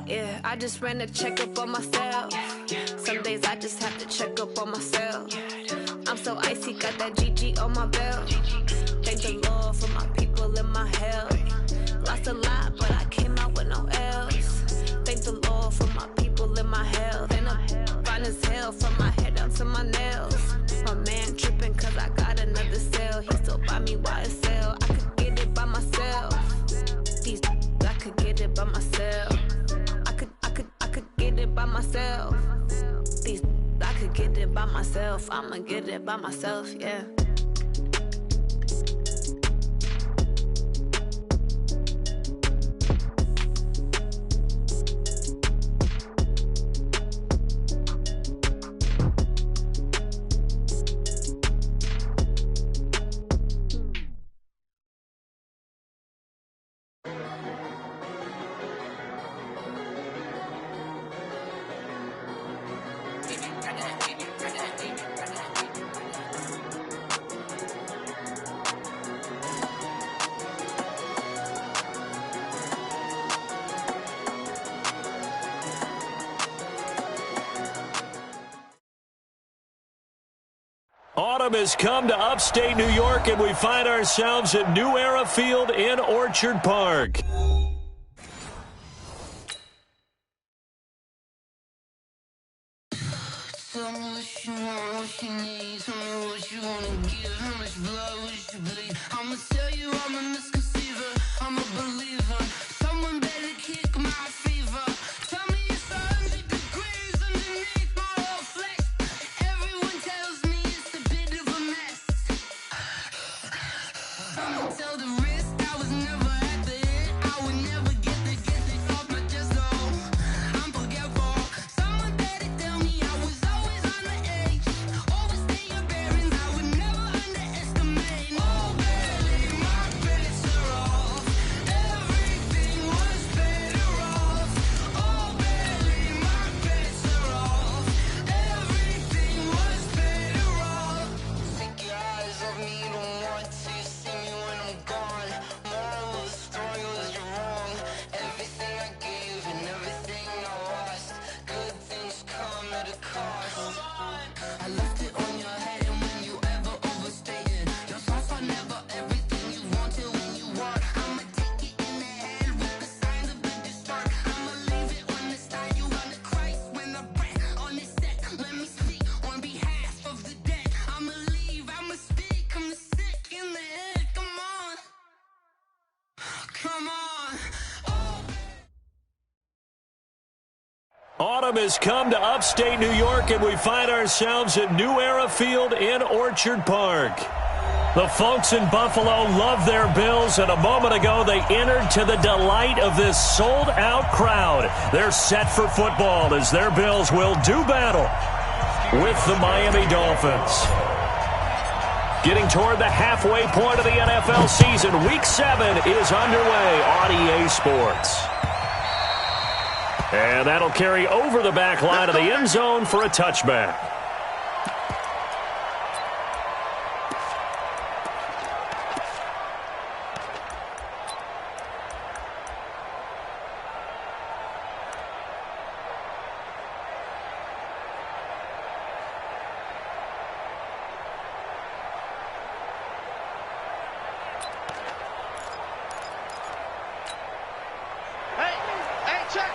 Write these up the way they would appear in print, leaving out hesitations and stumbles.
Yeah, I just ran a checkup on myself. Some days I just have to check up on myself. I'm so icy, got that GG on my belt. Thank the Lord for my people and my health. Lost a lot, but I came out with no L's. Thank the Lord for my people and my health. And I'm fine as hell from my head down to my nails. My man tripping cause I got another cell. He still buy me YSL. I could get it by myself. These I could get it by myself. I could get it by myself. These I could get it by myself. I'ma get it by myself, yeah. Autumn has come to upstate New York, and we find ourselves at New Era Field in Orchard Park. Tell me what you want, what you need. Tell me what you want to give. How much blood would you bleed? I'ma tell you I'm a misconceiver. I'm a believer. Someone better kick my fever. Tell me it's 100 degrees underneath my whole flesh. Everyone tells me it's a bit of a mess. I'ma tell the risk I was never at the end. I would never get this off my chest, though. I'm forgetful. Someone better tell me I was always on the edge. Overstay your bearings, I would never underestimate. Oh, barely, my bets are off. Everything was better off. Oh, barely, my bets are off. Everything was better off. Take your eyes off me, don't want to see me when I'm gone. Moral of the story was you're wrong. Everything I gave and everything I lost. Good things come at a cost. I left it on your head, and when you ever overstated, your thoughts are never everything you wanted when you want. I'ma take it in the head with the signs of the distort. I'ma leave it on the side. You on the Christ when I breath on this set. Let me speak on behalf of the dead. I'ma leave, I'ma speak. I'm sick in the head. Come on, come on. Oh. Autumn has come to upstate New York, and we find ourselves at New Era Field in Orchard Park. The folks in Buffalo love their Bills, and a moment ago they entered to the delight of this sold-out crowd. They're set for football as their Bills will do battle with the Miami Dolphins. Getting toward the halfway point of the NFL season, Week 7 is underway on EA Sports. And that'll carry over the back line of the end zone for a touchback.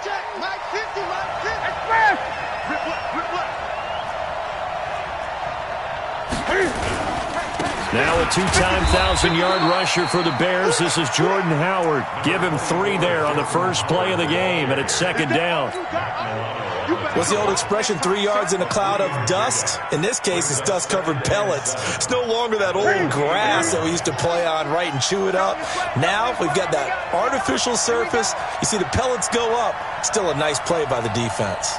Check. Mike 50, Mike 50. Express. Now a two-time 1,000-yard rusher for the Bears. This is Jordan Howard. Give him 3 there on the first play of the game, and it's second down. What's the old expression, 3 yards in a cloud of dust? In this case, it's dust-covered pellets. It's no longer that old grass that we used to play on, right, and chew it up. Now we've got that artificial surface. You see the pellets go up. Still a nice play by the defense.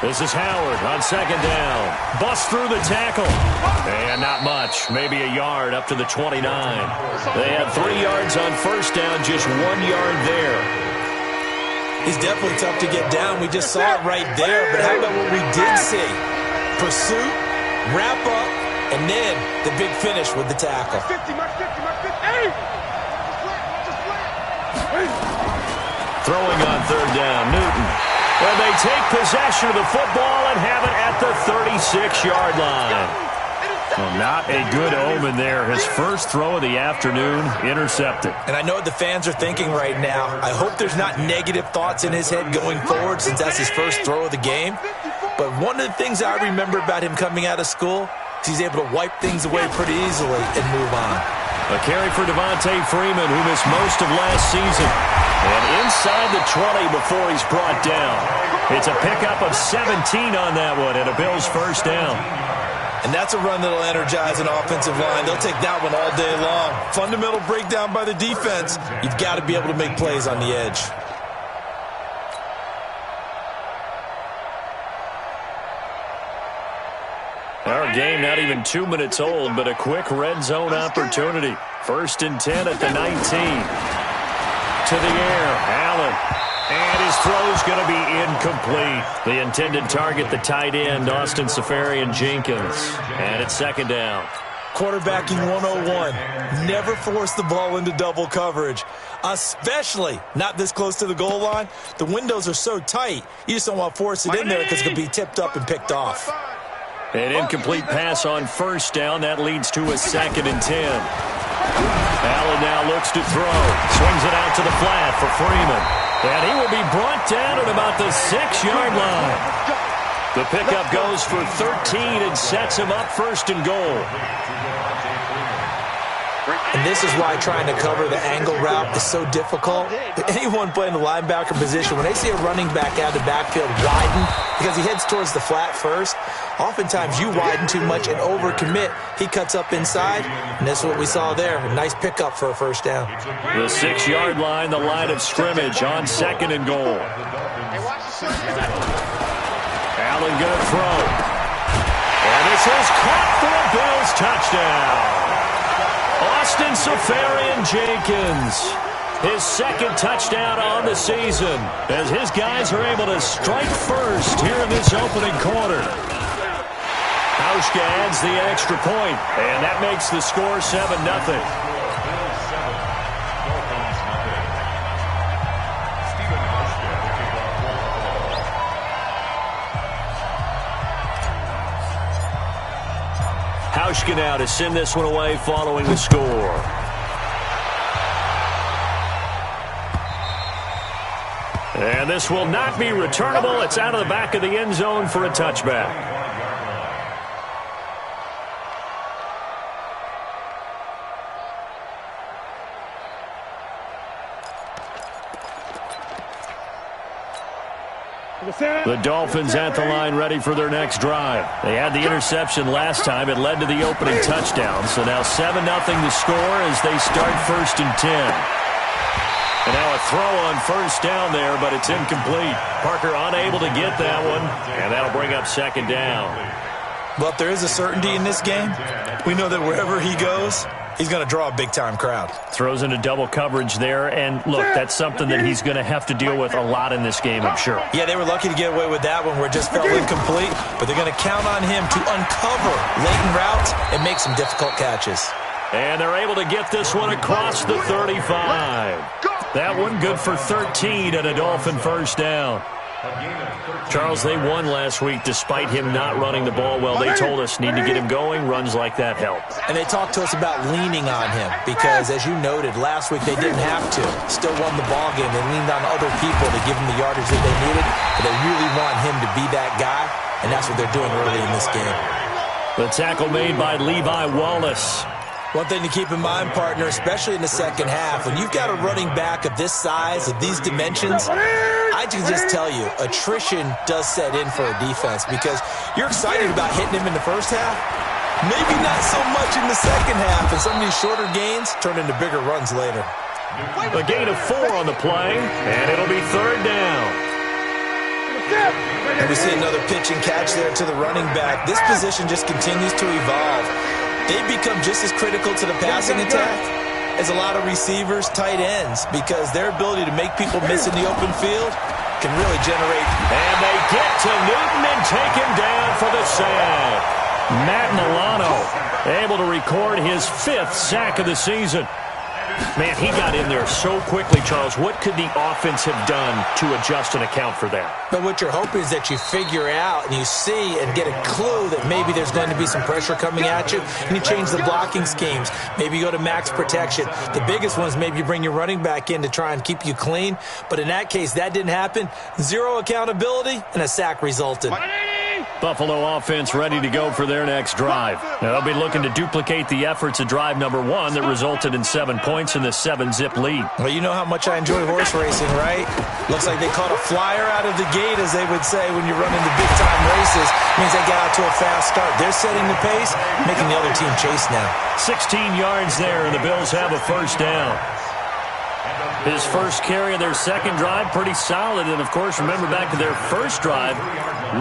This is Howard on second down. Bust through the tackle. And not much. Maybe a yard up to the 29. They had 3 yards on first down, just 1 yard there. He's definitely tough to get down. We just saw it right there. But how about what we did see? Pursuit, wrap up, and then the big finish with the tackle. 50, Mark 50, Mark 50. Hey! Throwing on third down, Newton. Well, they take possession of the football and have it at the 36-yard line. Well, not a good omen there. His first throw of the afternoon intercepted. And I know what the fans are thinking right now. I hope there's not negative thoughts in his head going forward since that's his first throw of the game. But one of the things I remember about him coming out of school is he's able to wipe things away pretty easily and move on. A carry for Devontae Freeman, who missed most of last season. And inside the 20 before he's brought down. It's a pickup of 17 on that one and a Bills first down. And that's a run that'll energize an offensive line. They'll take that one all day long. Fundamental breakdown by the defense. You've got to be able to make plays on the edge. Our game not even 2 minutes old, but a quick red zone opportunity. 1st and 10 at the 19. To the air, Allen. And his throw's going to be incomplete. The intended target, the tight end, Austin Seferian-Jenkins. And it's 2nd down. Quarterbacking 101. Never force the ball into double coverage, especially not this close to the goal line. The windows are so tight, you just don't want to force it in there because it could be tipped up and picked off. An incomplete pass on 1st down. That leads to a 2nd and 10. Allen now looks to throw. Swings it out to the flat for Freeman. And he will be brought down at about the 6-yard line. The pickup goes for 13 and sets him up 1st and goal. And this is why trying to cover the angle route is so difficult. Anyone playing the linebacker position, when they see a running back out of the backfield widen because he heads towards the flat first, oftentimes you widen too much and overcommit. He cuts up inside, and that's what we saw there. A nice pickup for a 1st down. The 6-yard line, the line of scrimmage on 2nd and goal. Allen going to throw. And this is caught for a Bills touchdown. Austin Seferian-Jenkins, his 2nd touchdown on the season, as his guys are able to strike first here in this opening quarter. Hauschka adds the extra point, and that makes the score 7-0. Hauschka now to send this one away following the score. And this will not be returnable. It's out of the back of the end zone for a touchback. The Dolphins at the line ready for their next drive. They had the interception last time. It led to the opening touchdown. So now 7-0 the score as they start 1st and 10. And now a throw on 1st down there, but it's incomplete. Parker unable to get that one, and that'll bring up 2nd down. Well, if there is a certainty in this game, we know that wherever he goes, he's going to draw a big-time crowd. Throws into double coverage there, and look, that's something that he's going to have to deal with a lot in this game, I'm sure. Yeah, they were lucky to get away with that one where it just felt incomplete, but they're going to count on him to uncover latent routes and make some difficult catches. And they're able to get this one across the 35. That one good for 13 and a Dolphin 1st down. Charles, they won last week despite him not running the ball well. They told us need to get him going. Runs like that help. And they talked to us about leaning on him because, as you noted, last week they didn't have to. Still won the ball game. They leaned on other people to give him the yardage that they needed. But they really want him to be that guy, and that's what they're doing early in this game. The tackle made by Levi Wallace. One thing to keep in mind, partner, especially in the second half, when you've got a running back of this size, of these dimensions, I can just tell you, attrition does set in for a defense because you're excited about hitting him in the first half. Maybe not so much in the second half, and some of these shorter gains turn into bigger runs later. A gain of 4 on the play, and it'll be 3rd down. And we see another pitch and catch there to the running back. This position just continues to evolve. They've become just as critical to the passing attack as a lot of receivers, tight ends, because their ability to make people miss in the open field can really generate. And they get to Newton and take him down for the sack. Matt Milano able to record his 5th sack of the season. Man, he got in there so quickly, Charles. What could the offense have done to adjust and account for that? But what you're hoping is that you figure out and you see and get a clue that maybe there's going to be some pressure coming at you, and you change the blocking schemes. Maybe you go to max protection. The biggest one is maybe you bring your running back in to try and keep you clean. But in that case, that didn't happen. Zero accountability, and a sack resulted. Buffalo offense ready to go for their next drive. Now, they'll be looking to duplicate the efforts of drive number 1 that resulted in 7 points in the 7-zip lead. Well, you know how much I enjoy horse racing, right? Looks like they caught a flyer out of the gate, as they would say when you're running the big-time races. Means they got out to a fast start. They're setting the pace, making the other team chase now. 16 yards there, and the Bills have a first down. His first carry of their second drive, pretty solid. And, of course, remember back to their first drive,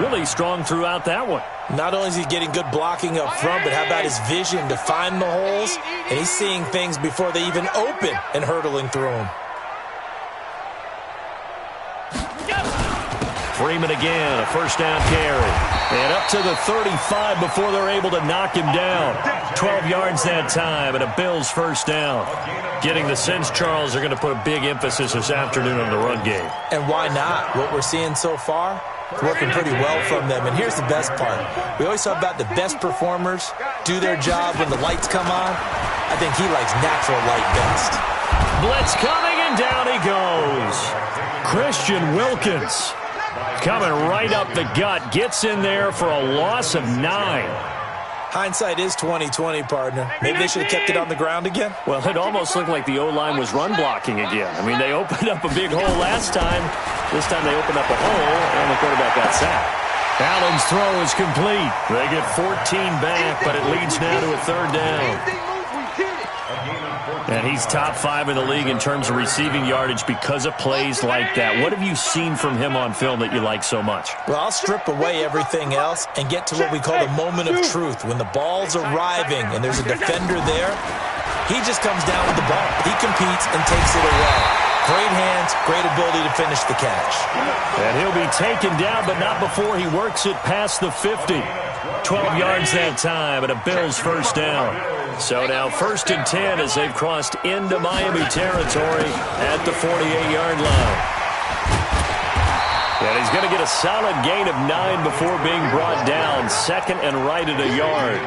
really strong throughout that one. Not only is he getting good blocking up front, but how about his vision to find the holes? And he's seeing things before they even open and hurtling through them. Freeman again, a first down carry. And up to the 35 before they're able to knock him down. 12 yards that time, and a Bills first down. Getting the sense, Charles, they're going to put a big emphasis this afternoon on the run game. And why not? What we're seeing so far, it's working pretty well from them. And here's the best part. We always talk about the best performers do their job when the lights come on. I think he likes natural light best. Blitz coming, and down he goes. Christian Wilkins coming right up the gut. Gets in there for a loss of 9. Hindsight is 20/20, partner. Maybe they should have kept it on the ground again. Well, it almost looked like the O-line was run blocking again. I mean, they opened up a big hole last time. This time they opened up a hole, and the quarterback got sacked. Allen's throw is complete. They get 14 back, but it leads now to a third down. And he's top 5 in the league in terms of receiving yardage because of plays like that. What have you seen from him on film that you like so much? Well, I'll strip away everything else and get to what we call the moment of truth. When the ball's arriving and there's a defender there, he just comes down with the ball. He competes and takes it away. Great hands, great ability to finish the catch. And he'll be taken down, but not before he works it past the 50. 12 yards that time, and a Bills first down. So now 1st and 10 as they've crossed into Miami territory at the 48-yard line. And he's going to get a solid gain of 9 before being brought down. Second and right at a yard.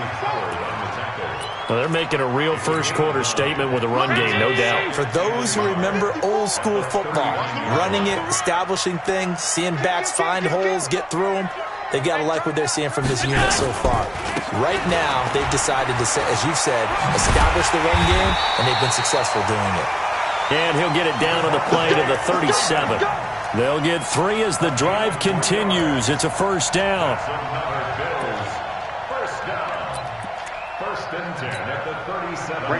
Well, they're making a real first-quarter statement with a run game, no doubt. For those who remember old-school football, running it, establishing things, seeing backs find holes, get through them, they've got to like what they're seeing from this unit so far. Right now, they've decided to, as you've said, establish the run game, and they've been successful doing it. And he'll get it down on the play to the 37. They'll get 3 as the drive continues. It's a first down.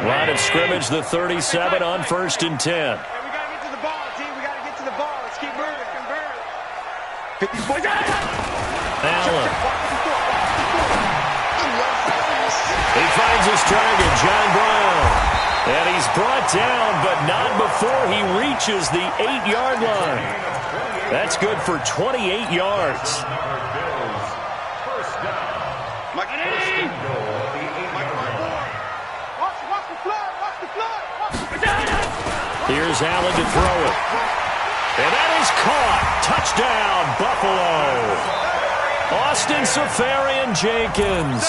Line of scrimmage, the 37 on 1st and 10. We got to get to the ball, team. We got to get to the ball. Let's keep moving. Allen. He finds his target, John Brown. And he's brought down, but not before he reaches the 8-yard line. That's good for 28 yards. Here's Allen to throw it. And that is caught. Touchdown, Buffalo. Austin Safarian-Jenkins.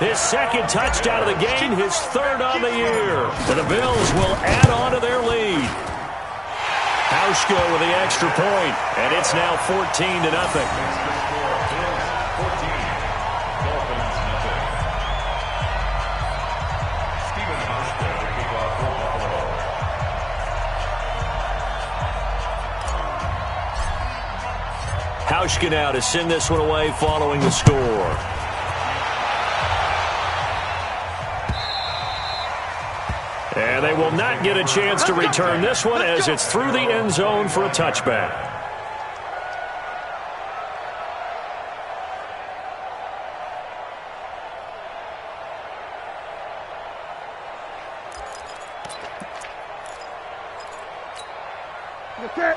His second touchdown of the game, his 3rd on the year. And the Bills will add on to their lead. Hauschka with the extra point, and it's now 14-0. Hauschka now to send this one away following the score. And they will not get a chance to return this one as it's through the end zone for a touchback.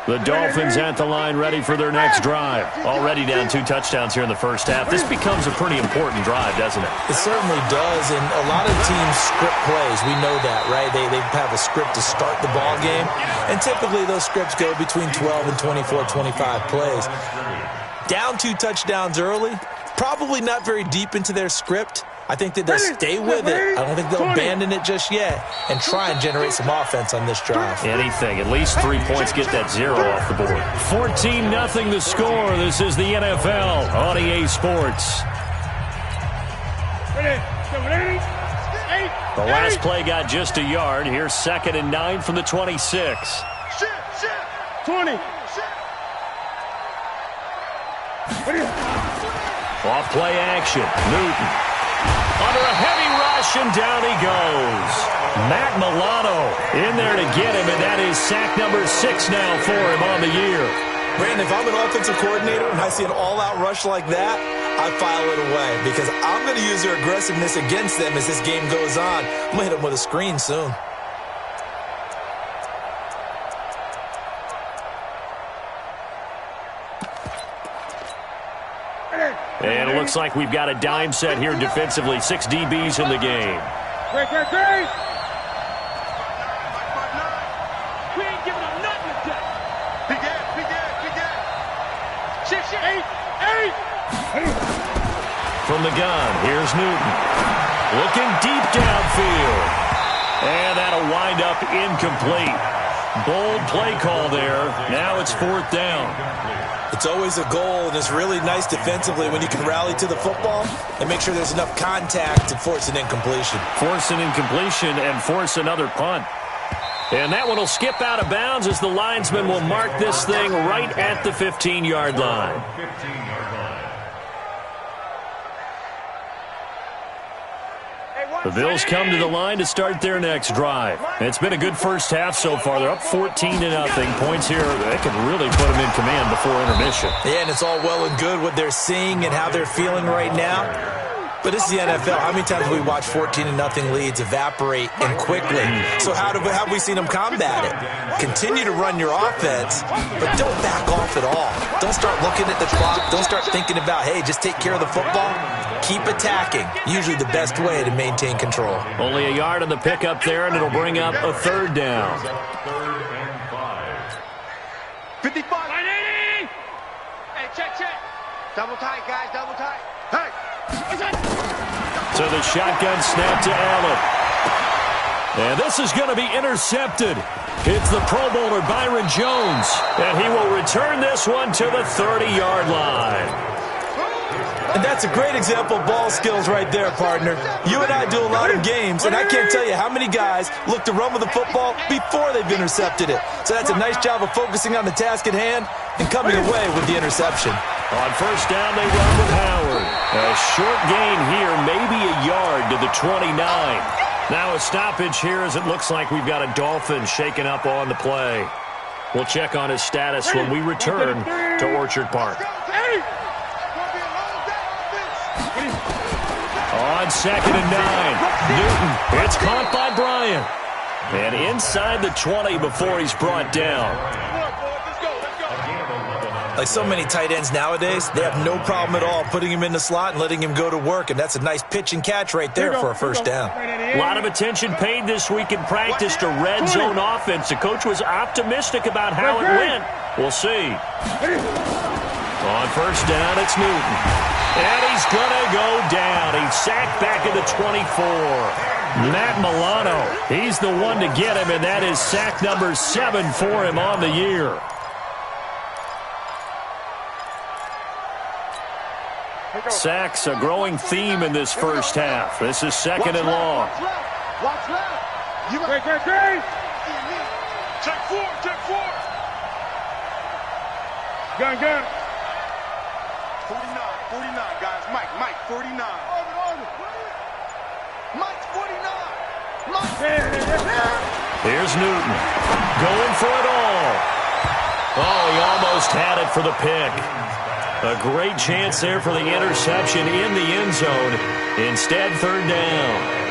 The Dolphins at the line ready for their next drive. Already down 2 touchdowns here in the first half. This becomes a pretty important drive, doesn't it? It certainly does, and a lot of teams script plays. We know that, right? They have a script to start the ball game, and typically those scripts go between 12 and 24, 25 plays. Down 2 touchdowns early, probably not very deep into their script. I think that they'll stay with it. I don't think they'll abandon it just yet and try and generate some offense on this drive. Anything. At least 3 points. Get that 0 off the board. 14-0 the score. This is the NFL on EA Sports. The last play got just a yard. Here's 2nd and 9 from the 26. 20. Off play action. Newton. Under a heavy rush, and down he goes. Matt Milano in there to get him, and that is sack number 6 now for him on the year. Brandon, if I'm an offensive coordinator and I see an all-out rush like that, I file it away because I'm going to use their aggressiveness against them as this game goes on. I'm going to hit them with a screen soon. And it looks like we've got a dime set here defensively. 6 DBs in the game. Great. We ain't giving up nothing today. Big ass. 6, 8. From the gun, here's Newton. Looking deep downfield. And that'll wind up incomplete. Bold play call there. Now it's 4th down. It's always a goal, and it's really nice defensively when you can rally to the football and make sure there's enough contact to force an incompletion. Force an incompletion and force another punt. And that one will skip out of bounds as the linesman will mark this thing right at the 15-yard line. The Bills come to the line to start their next drive. It's been a good first half so far. They're up 14-0. Points here, they can really put them in command before intermission. Yeah, and it's all well and good what they're seeing and how they're feeling right now. But this is the NFL. How many times have we watched 14-0 leads evaporate and quickly? So how have we seen them combat it? Continue to run your offense, but don't back off at all. Don't start looking at the clock. Don't start thinking about, hey, just take care of the football. Keep attacking. Usually the best way to maintain control. Only a yard on the pickup there, and it'll bring up a 3rd down. 55. 180. Hey, check. Double tight, guys. Double tight. Hey. So the shotgun snap to Allen. And this is going to be intercepted. It's the Pro Bowler Byron Jones. And he will return this one to the 30-yard line. And that's a great example of ball skills right there, partner. You and I do a lot of games, and I can't tell you how many guys look to run with the football before they've intercepted it. So that's a nice job of focusing on the task at hand and coming away with the interception. On 1st down, they run with Howard. A short gain here, maybe a yard to the 29. Now a stoppage here as it looks like we've got a Dolphin shaken up on the play. We'll check on his status when we return to Orchard Park. On 2nd and 9, Newton. It's caught by Bryant. And inside the 20 before he's brought down. Like so many tight ends nowadays, they have no problem at all putting him in the slot and letting him go to work, and that's a nice pitch and catch right there for a 1st down. A lot of attention paid this week in practice to red zone offense. The coach was optimistic about how it went. We'll see. On 1st down, it's Newton. And he's going to go down. He's sacked back at the 24. Matt Milano, he's the one to get him, and that is sack number 7 for him on the year. Sacks, a growing theme in this first half. This is 2nd and long. Watch left. Great. Check 4. Gun. 49, guys. Mike, 49. Mike's 49. Here's Newton. Going for it all. Oh, he almost had it for the pick. A great chance there for the interception in the end zone. Instead, 3rd down.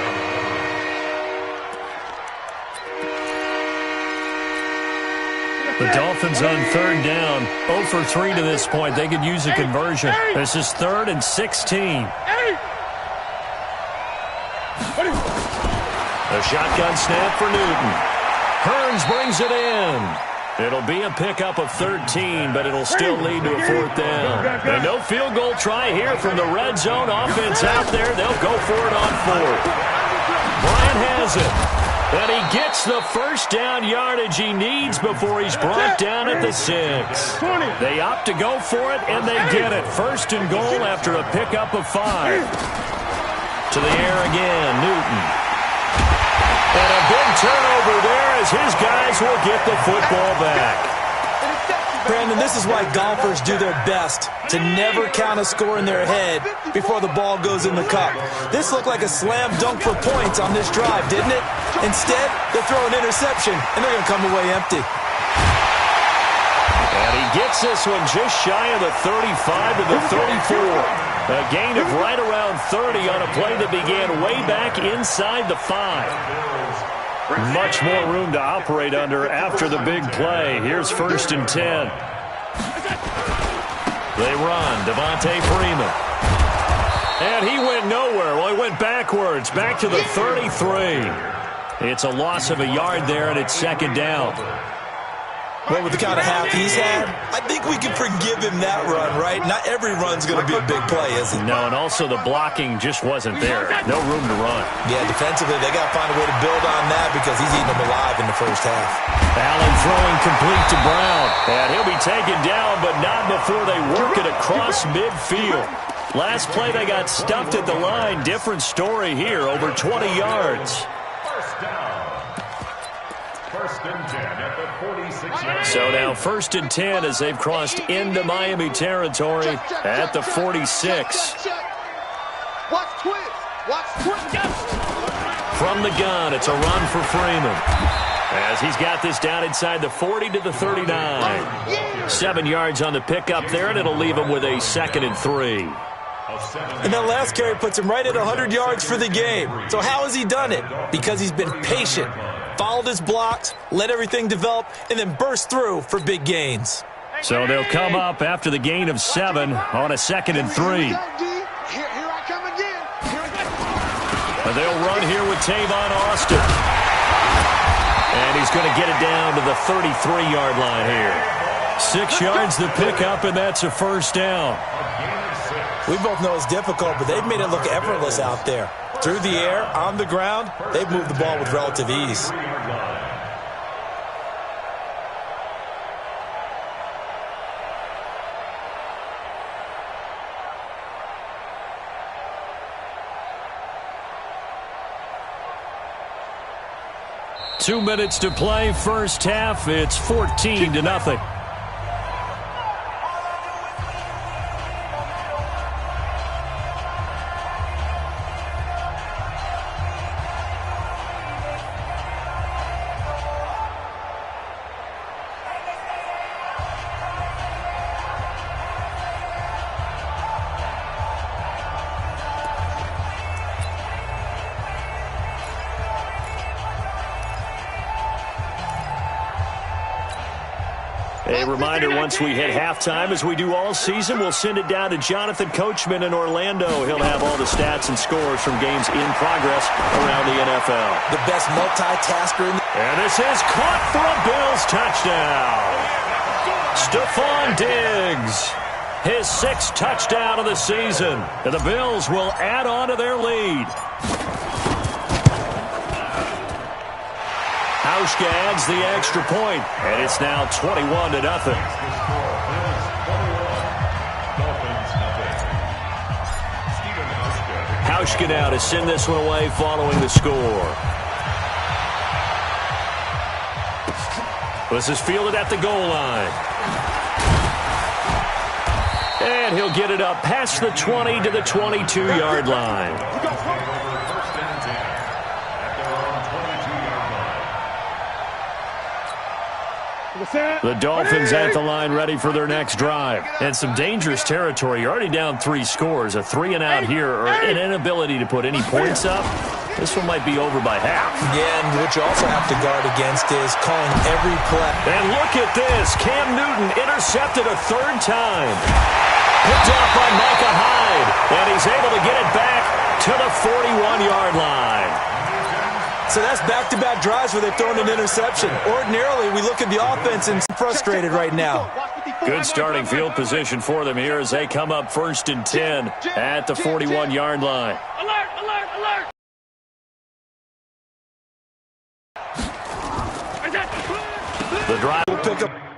The Dolphins on third down, 0 for 3 to this point. They could use a conversion. This is 3rd and 16. A shotgun snap for Newton. Hearns brings it in. It'll be a pickup of 13, but it'll still lead to a 4th down. And no field goal try here from the red zone. Offense out there. They'll go for it on 4th. Bryant has it. And he gets the first down yardage he needs before he's brought down at the 6. They opt to go for it, and they get it. 1st and goal after a pickup of 5. To the air again, Newton. And a big turnover there as his guys will get the football back. Brandon, this is why golfers do their best to never count a score in their head before the ball goes in the cup. This looked like a slam dunk for points on this drive, didn't it? Instead, they throw an interception, and they're going to come away empty. And he gets this one just shy of the 35 to the 34. A gain of right around 30 on a play that began way back inside the 5. Much more room to operate under after the big play. Here's 1st and 10. They run. Devontae Freeman. And he went nowhere. Well, he went backwards. Back to the 33. It's a loss of a yard there, and it's 2nd down. Well, with the kind of half he's had, I think we can forgive him that run, right? Not every run's going to be a big play, is it? No, and also the blocking just wasn't there. No room to run. Yeah, defensively, they got to find a way to build on that because he's eating them alive in the first half. Allen throwing complete to Brown. And he'll be taken down, but not before they work it across midfield. Last play, they got stuffed at the line. Different story here, over 20 yards. So now 1st and 10 as they've crossed into Miami territory at the 46. From the gun, it's a run for Freeman. As he's got this down inside the 40 to the 39. 7 yards on the pickup there, and it'll leave him with a 2nd and 3. And that last carry puts him right at 100 yards for the game. So how has he done it? Because he's been patient, followed his blocks, let everything develop, and then burst through for big gains. So they'll come up after the gain of 7 on a 2nd and 3. And they'll run here with Tavon Austin. And he's going to get it down to the 33-yard line here. 6 yards the pickup, and that's a 1st down. We both know it's difficult, but they've made it look effortless out there. Through the air, on the ground, they've moved the ball with relative ease. Two minutes to play, first half. It's 14-0. A reminder, once we hit halftime, as we do all season, we'll send it down to Jonathan Coachman in Orlando. He'll have all the stats and scores from games in progress around the NFL. The best multitasker in the... And this is caught for a Bills touchdown. Stephon Diggs, his 6th touchdown of the season. And the Bills will add on to their lead. Hauschka adds the extra point, and it's now 21-0. Hauschka now to send this one away following the score. This is fielded at the goal line. And he'll get it up past the 20 to the 22-yard line. The Dolphins at the line ready for their next drive. And some dangerous territory. You're already down 3 scores. A 3-and-out here or an inability to put any points up. This one might be over by half. Yeah, and what you also have to guard against is calling every play. And look at this. Cam Newton intercepted a third time. Picked off by Micah Hyde. And he's able to get it back to the 41-yard line. So that's back-to-back drives where they've thrown an interception. Ordinarily, we look at the offense and frustrated right now. Good starting field position for them here as they come up 1st and 10 at the 41-yard line. Alert, alert, alert! The drive We'll pick up.